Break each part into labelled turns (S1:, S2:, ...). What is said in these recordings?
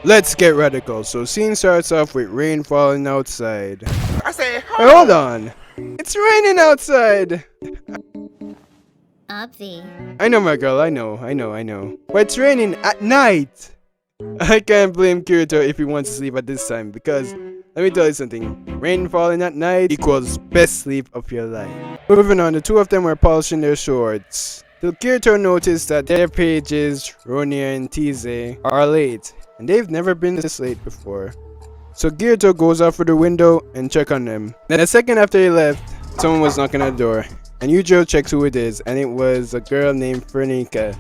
S1: Let's get radical. So scene starts off with rain falling outside.
S2: I said,
S1: Hey, hold on. It's raining outside.
S3: Obvi.
S1: I know, my girl. I know. But it's raining at night. I can't blame Kirito if he wants to sleep at this time because let me tell you something. Rain falling at night equals best sleep of your life. Moving on, the two of them were polishing their swords. Till Kirito noticed that their pages, Ronia and Tize, are late. And they've never been this late before. So Kirito goes out for the window and check on them. Then a second after he left, someone was knocking at the door. And EUGEO checks who it is, and it was a girl named Fernica.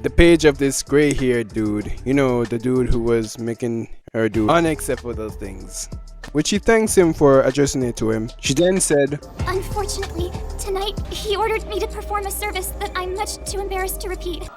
S1: The page of this gray-haired dude. You know, the dude who was making her do unacceptable things. Which she thanks him for addressing it to him. She then said,
S3: Unfortunately, tonight he ordered me to perform a service that I'm much too embarrassed to repeat.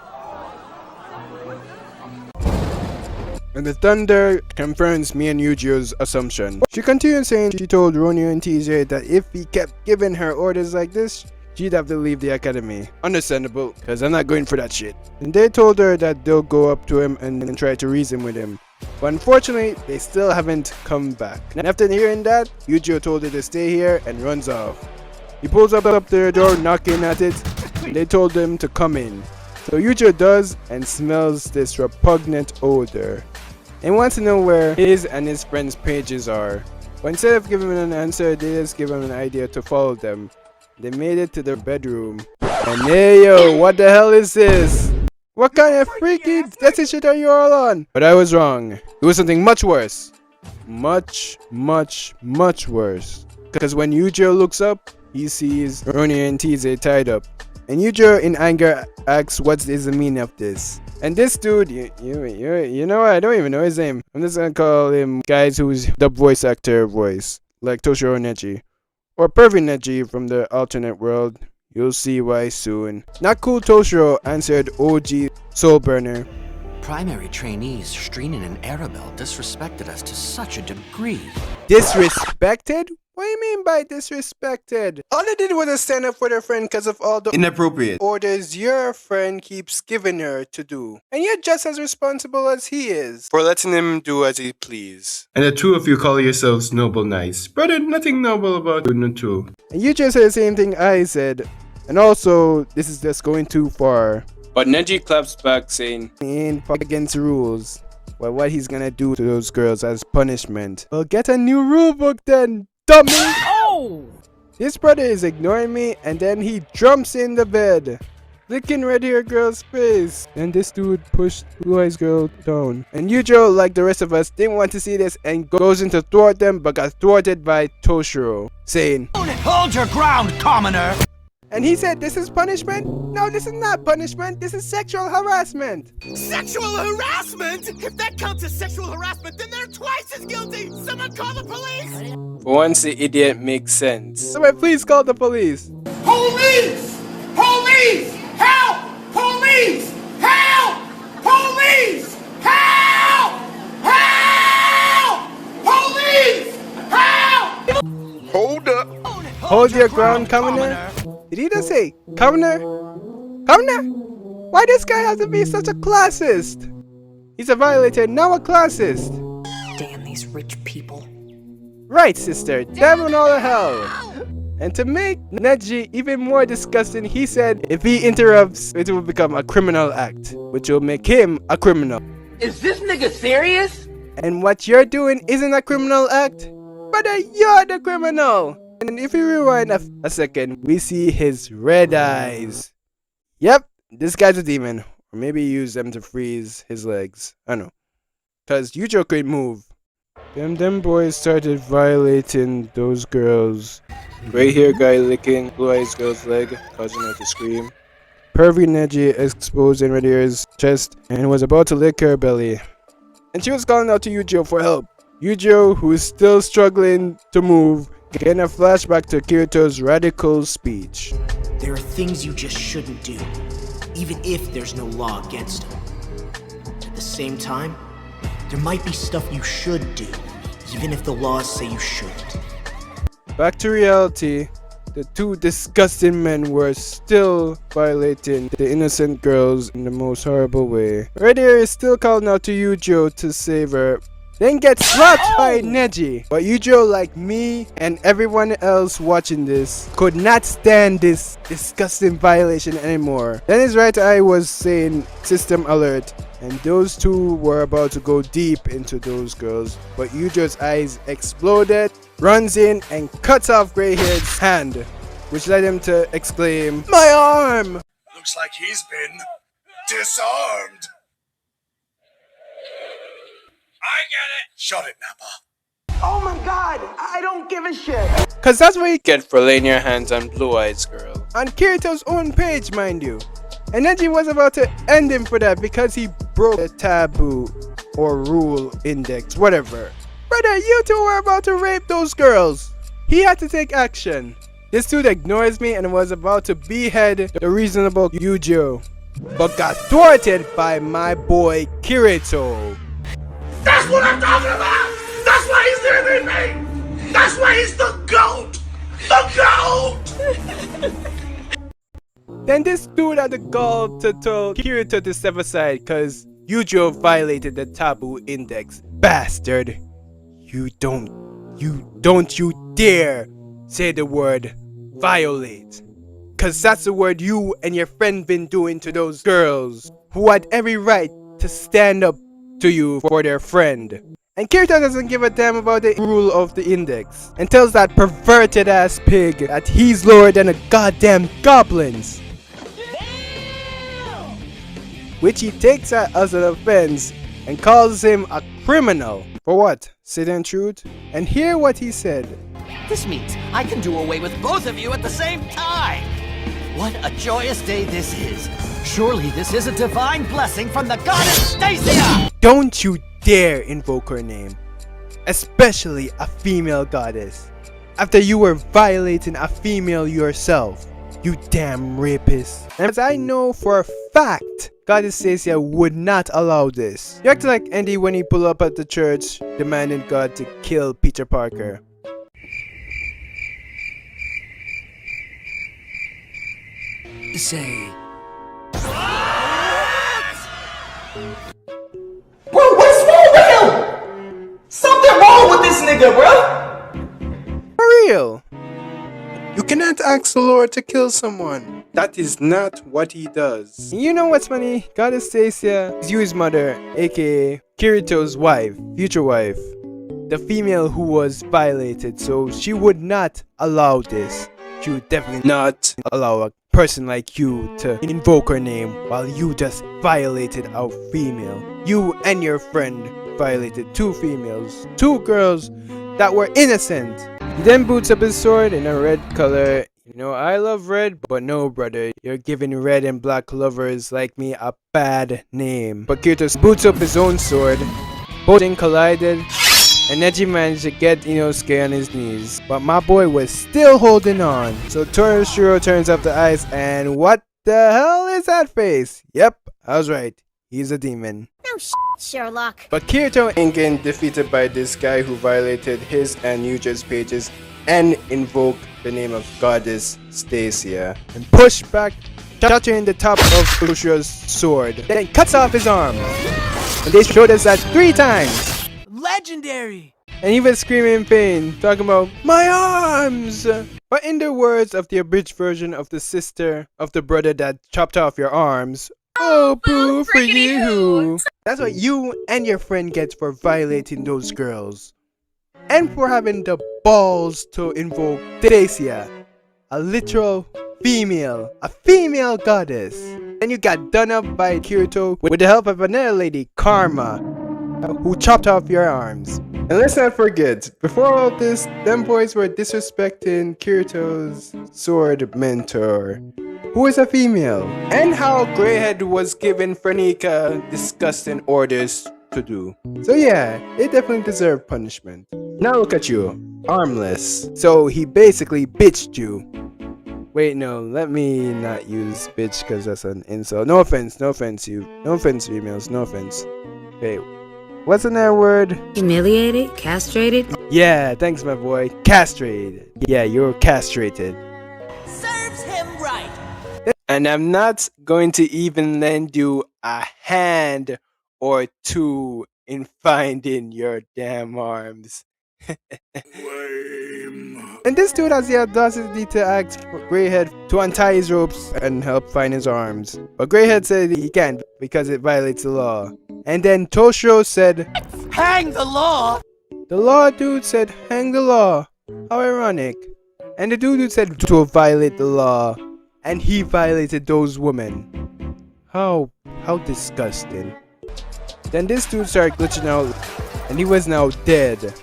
S1: and the thunder confirms me and EUGEO's assumption. She continued saying she told Ronia and TJ that if he kept giving her orders like this, she'd have to leave the academy. Understandable, because I'm not going for that shit. And they told her that they'll go up to him and try to reason with him. But unfortunately, they still haven't come back. And after hearing that, EUGEO told her to stay here and runs off. He pulls up their door, knocking at it, and they told him to come in. So EUGEO does and smells this repugnant odor and wants to know where his and his friends' pages are. But instead of giving him an answer, they just give him an idea to follow them. They made it to their bedroom. And hey yo, what the hell is this? What kind of freaky dirty shit are you all on? But I was wrong. It was something much worse. Much worse. Because when EUGEO looks up, he sees Ronia and Tize tied up. And EUGEO in anger asks what is the meaning of this. And this dude, you know what, I don't even know his name. I'm just gonna call him guys who's the voice actor voice. Like Toshiro Neji. Or Pervy Neji from the alternate world. You'll see why soon. Not cool Toshiro answered OG Soulburner.
S4: Primary trainees Strinin and Arabelle disrespected us to such a degree.
S1: Disrespected? What do you mean by disrespected? All they did was stand up for their friend because of all the
S2: inappropriate
S1: orders your friend keeps giving her to do. And you're just as responsible as he is for letting him do as he please.
S5: And the two of you call yourselves noble knights. Brother, nothing noble about you two.
S1: And you just said the same thing I said. And also, this is just going too far. But Neji claps back saying, he ain't against the rules. Well, what he's gonna do to those girls as punishment. Well, get a new rule book then, dummy!
S4: Oh!
S1: This brother is ignoring me and then he jumps in the bed. Licking red hair girl's face. And this dude pushed blue eyes girl down. And EUGEO, like the rest of us, didn't want to see this and goes in to thwart them but got thwarted by Toshiro. Saying,
S4: Hold your ground, commoner!
S1: and he said, this is punishment? No, this is not punishment. This is sexual harassment.
S2: Sexual harassment? If that counts as sexual harassment, then they're twice as guilty! Someone call the police!
S1: For once, the idiot makes sense. Somebody please call the police.
S2: Police! Police! Help! Police! Help! Police! Help! Help! Police! Help! Hold up!
S1: Hold your ground, commoner. Did he just say, commoner? Commoner? Why this guy has to be such a classist? He's a violator, now a classist.
S4: Damn these rich people.
S1: Right, sister, damn and all the hell. And to make Neji even more disgusting, he said if he interrupts, it will become a criminal act, which will make him a criminal.
S6: Is this nigga serious?
S1: And what you're doing isn't a criminal act, but you're the criminal. And if you rewind a second, we see his red eyes. Yep, this guy's a demon. Or maybe he used them to freeze his legs. I don't know. Because EUGEO couldn't move. Them boys started violating those girls. Gray hair guy licking blue eyes girl's leg, causing her to scream. Pervy Neji exposed in red hair's chest and was about to lick her belly. And she was calling out to EUGEO for help. EUGEO, who is still struggling to move, getting a flashback to Kirito's radical speech.
S7: There are things you just shouldn't do, even if there's no law against them. At the same time, there might be stuff you should do, even if the laws say you shouldn't.
S1: Back to reality, the two disgusting men were still violating the innocent girls in the most horrible way. Red Hair is still calling out to EUGEO to save her, then gets slapped by Neji. But EUGEO, like me and everyone else watching this, could not stand this disgusting violation anymore. Then his right eye was saying system alert, and those two were about to go deep into those girls, but EUGEO's eyes exploded, runs in and cuts off Greyhair's hand, which led him to exclaim, "My arm!"
S2: Looks like he's been disarmed. I get it. Shut it, Nappa.
S6: Oh my god, I don't give a shit.
S1: Cause that's what you get for laying your hands on Blue Eyes Girl. On Kirito's own page, mind you. And Neji was about to end him for that because he broke the taboo or rule index, whatever. Brother, you two were about to rape those girls. He had to take action. This dude ignores me and was about to behead the reasonable EUGEO, but got thwarted by my boy Kirito.
S2: That's what I'm talking about. That's why he's there than me. That's why he's the GOAT. The GOAT.
S1: Then this dude had the gall to tell Kirito to step aside cause EUGEO violated the taboo index. Bastard. You don't dare say the word violate. Cause that's the word you and your friend been doing to those girls who had every right to stand up to you for their friend. And Kirito doesn't give a damn about the rule of the index and tells that perverted ass pig that he's lower than the goddamn goblins. Which he takes as an offense and calls him a criminal. For what? Sit and truth? And hear what he said.
S4: This means I can do away with both of you at the same time! What a joyous day this is! Surely this is a divine blessing from the goddess Stacia!
S1: Don't you dare invoke her name. Especially a female goddess. After you were violating a female yourself. You damn rapist. And as I know for a fact, Goddess Stacia would not allow this. You act like Andy when he pulled up at the church demanding God to kill Peter Parker.
S4: Say,
S6: Bro, what's wrong with him? Something wrong with this nigga, bro.
S1: For real. You cannot ask the Lord to kill someone. That is not what he does. You know what's funny? Goddess Stacia is Yui's mother, aka Kirito's wife, future wife. The female who was violated, so she would not allow this. She would definitely not allow a person like you to invoke her name while you just violated a female. You and your friend violated two females, two girls that were innocent. He then boots up his sword in a red color. You know, I love red, but no, brother. You're giving red and black lovers like me a bad name. But Kirito boots up his own sword. Both things collided, and Neji managed to get Inosuke on his knees. But my boy was still holding on. So Torishiro turns off the ice, and what the hell is that face? Yep, I was right. He's a demon.
S3: No Sherlock.
S1: But Kirito ain't getting defeated by this guy who violated his and EUGEO's pages and invoked the name of Goddess Stacia and pushed back, shattering the top of Toroshiro's sword, then cuts off his arm. And they showed us that 3 times.
S6: Legendary.
S1: And he was screaming in pain, talking about, "My arms!" But in the words of the abridged version of the sister of the brother that chopped off your arms, "Oh, boo for you." That's what you and your friend get for violating those girls. And for having the balls to invoke Stacia, a literal female, a female goddess. Then you got done up by Kirito with the help of another lady, Karma, who chopped off your arms. And let's not forget, before all this, them boys were disrespecting Kirito's sword mentor, who is a female, and how Greyhead was giving Fernica disgusting orders to do. So yeah, it definitely deserved punishment. Now look at you, armless. So he basically bitched you. Wait, no, let me not use bitch because that's an insult. No offense, you. No offense, females, no offense. Okay, what's in that word?
S8: Humiliated? Castrated?
S1: Yeah, thanks my boy. Castrated. Yeah, you're castrated. And I'm not going to even lend you a hand or two in finding your damn arms. And this dude has the audacity to ask Greyhead to untie his ropes and help find his arms. But Greyhead said he can't because it violates the law. And then Toshiro said,
S4: Hang the law!
S1: the law dude said, hang the law. How ironic. And the dude said to violate the law. And he violated those women. How disgusting. Then this dude started glitching out and he was now dead.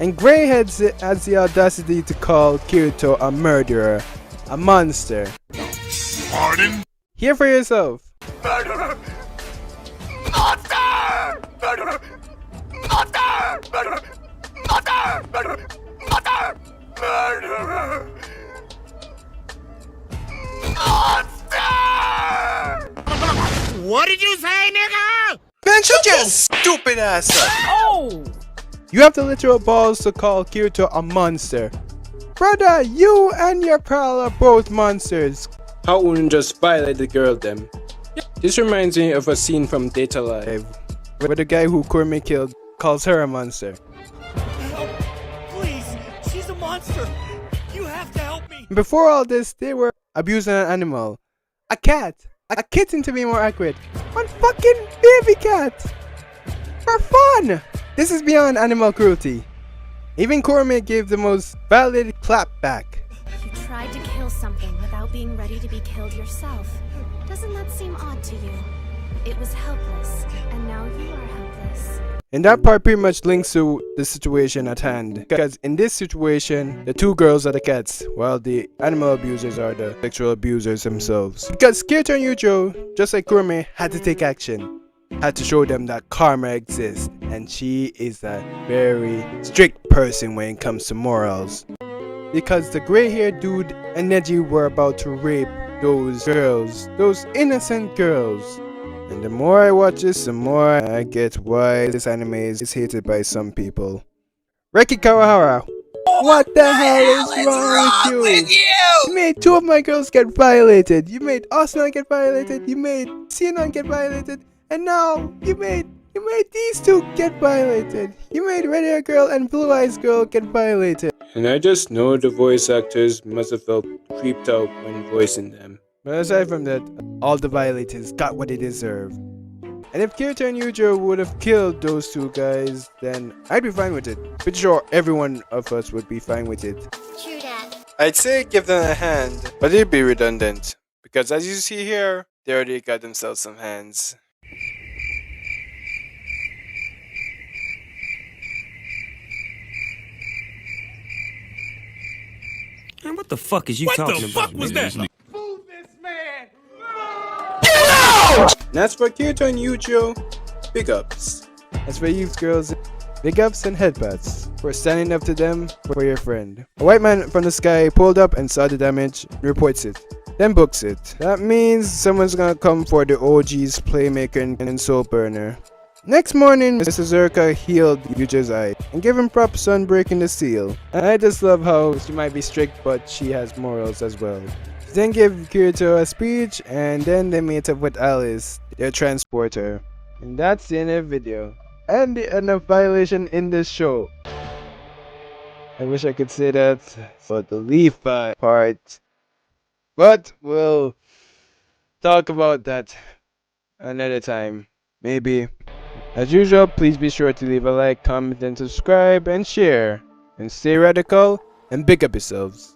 S1: And Greyhead has the audacity to call Kirito a murderer, a monster.
S2: Pardon?
S1: Hear for yourself.
S2: Murderer! Monster! Murderer! Monster! Murderer! Monster! Murderer! Monster! Murderer! Monster! What did you say, nigga?
S1: Man, shut your stupid ass up.
S4: Oh!
S1: You have the literal balls to call Kirito a monster. Brother, you and your pal are both monsters. How wouldn't just violate the girl then? This reminds me of a scene from Data Live, where the guy who Kurumi killed calls her a monster.
S2: Help! Please! She's a monster! You have to help me!
S1: Before all this, they were abusing an animal. A cat. A kitten to be more accurate. One fucking baby cat. For fun! This is beyond animal cruelty. Even Kurumi gave the most valid clap back.
S3: You tried to kill something without being ready to be killed yourself. Doesn't that seem odd to you? It was helpless, and now you are helpless.
S1: And that part pretty much links to the situation at hand. Because in this situation, the two girls are the cats, while the animal abusers are the sexual abusers themselves. Because Kirito and EUGEO, just like Kurumi, had to take action. Had to show them that karma exists. And she is a very strict person when it comes to morals. Because the gray-haired dude and Neji were about to rape those girls, those innocent girls. And the more I watch this, the more I get why this anime is hated by some people. Reki Kawahara, what the hell is wrong with you? You made two of my girls get violated. You made Asuna get violated. You made Sinon get violated. And now you made these two get violated. You made Red Hair Girl and Blue Eyes Girl get violated. And I just know the voice actors must have felt creeped out when voicing them. But aside from that, all the violators got what they deserve. And if Kirito and EUGEO would have killed those two guys, then I'd be fine with it. Pretty sure every one of us would be fine with it.
S3: True that.
S1: I'd say give them a hand, but it'd be redundant. Because as you see here, they already got themselves some hands.
S8: Man, what the fuck is you talking about? What the fuck was that?
S1: And as for Kirito and EUGEO, big ups. As for youth girls, big ups and headbutts for standing up to them for your friend. A white man from the sky pulled up and saw the damage, reports it, then books it. That means someone's gonna come for the OG's playmaker and soul burner. Next morning, Mrs. Zurka healed EUGEO's eye and gave him props on breaking the seal. And I just love how she might be strict, but she has morals as well. She then gave Kirito a speech, and then they meet up with Alice, their transporter. And that's the end of the video. And the end of violation in this show. I wish I could say that for the Levi part. But we'll talk about that another time. Maybe. As usual, please be sure to leave a like, comment, and subscribe, and share. And stay radical, and big up yourselves.